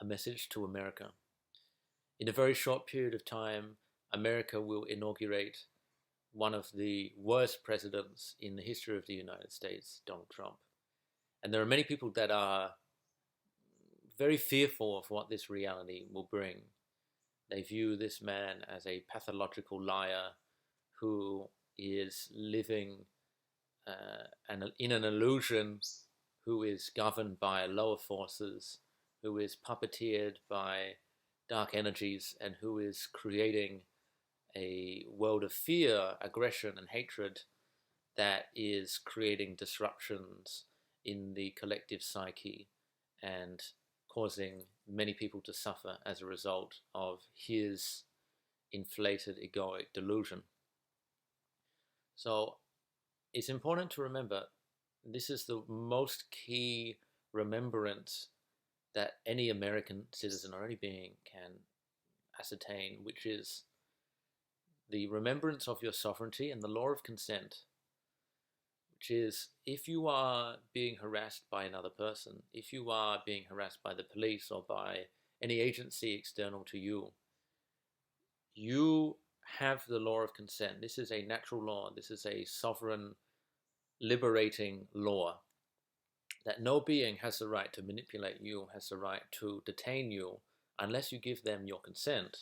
a message to America. In a very short period of time, America will inaugurate one of the worst presidents in the history of the United States, Donald Trump. And there are many people that are very fearful of what this reality will bring. They view this man as a pathological liar who is living in an illusion, who is governed by lower forces, who is puppeteered by dark energies, and who is creating a world of fear, aggression, and hatred that is creating disruptions in the collective psyche and causing many people to suffer as a result of his inflated egoic delusion. So it's important to remember this is the most key remembrance that any American citizen or any being can ascertain, which is the remembrance of your sovereignty and the law of consent, which is if you are being harassed by another person, if you are being harassed by the police or by any agency external to you, you have the law of consent. This is a natural law. This is a sovereign, liberating law that no being has the right to manipulate you, has the right to detain you, unless you give them your consent.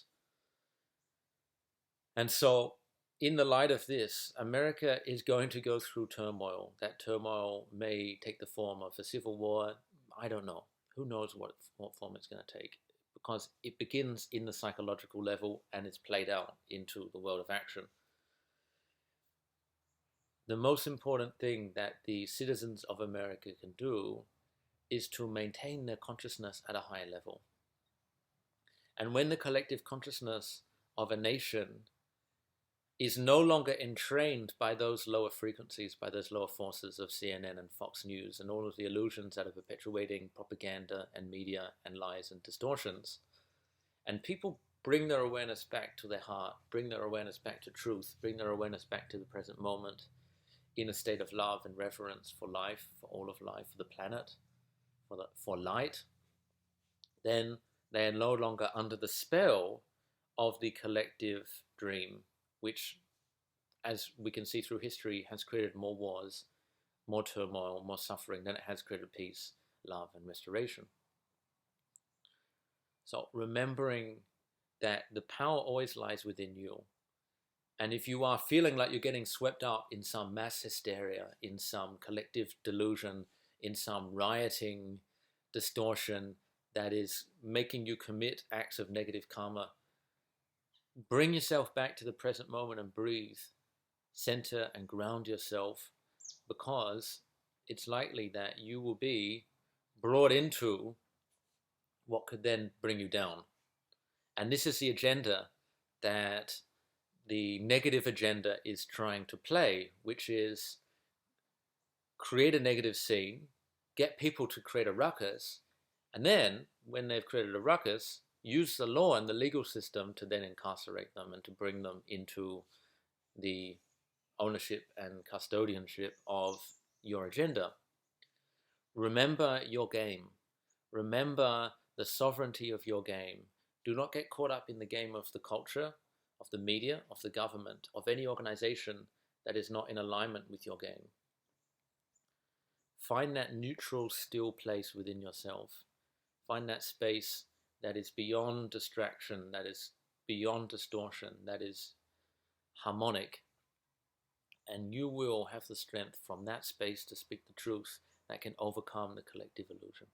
And so, in the light of this, America is going to go through turmoil. That turmoil may take the form of a civil war. I don't know. Who knows what form it's going to take? Because it begins in the psychological level and it's played out into the world of action. The most important thing that the citizens of America can do is to maintain their consciousness at a high level. And when the collective consciousness of a nation is no longer entrained by those lower frequencies, by those lower forces of CNN and Fox News and all of the illusions that are perpetuating propaganda and media and lies and distortions, and people bring their awareness back to their heart, bring their awareness back to truth, bring their awareness back to the present moment, in a state of love and reverence for life, for all of life, for the planet, for light, then they are no longer under the spell of the collective dream, which, as we can see through history, has created more wars, more turmoil, more suffering than it has created peace, love, and restoration. So remembering that the power always lies within you. And if you are feeling like you're getting swept up in some mass hysteria, in some collective delusion, in some rioting distortion that is making you commit acts of negative karma, bring yourself back to the present moment and breathe. Center and ground yourself, because it's likely that you will be brought into what could then bring you down. And this is the agenda that the negative agenda is trying to play, which is create a negative scene, get people to create a ruckus, and then, when they've created a ruckus, use the law and the legal system to then incarcerate them and to bring them into the ownership and custodianship of your agenda. Remember your game. Remember the sovereignty of your game. Do not get caught up in the game of the culture, of the media, of the government, of any organization that is not in alignment with your game. Find that neutral, still place within yourself. Find that space that is beyond distraction, that is beyond distortion, that is harmonic. And you will have the strength from that space to speak the truth that can overcome the collective illusion.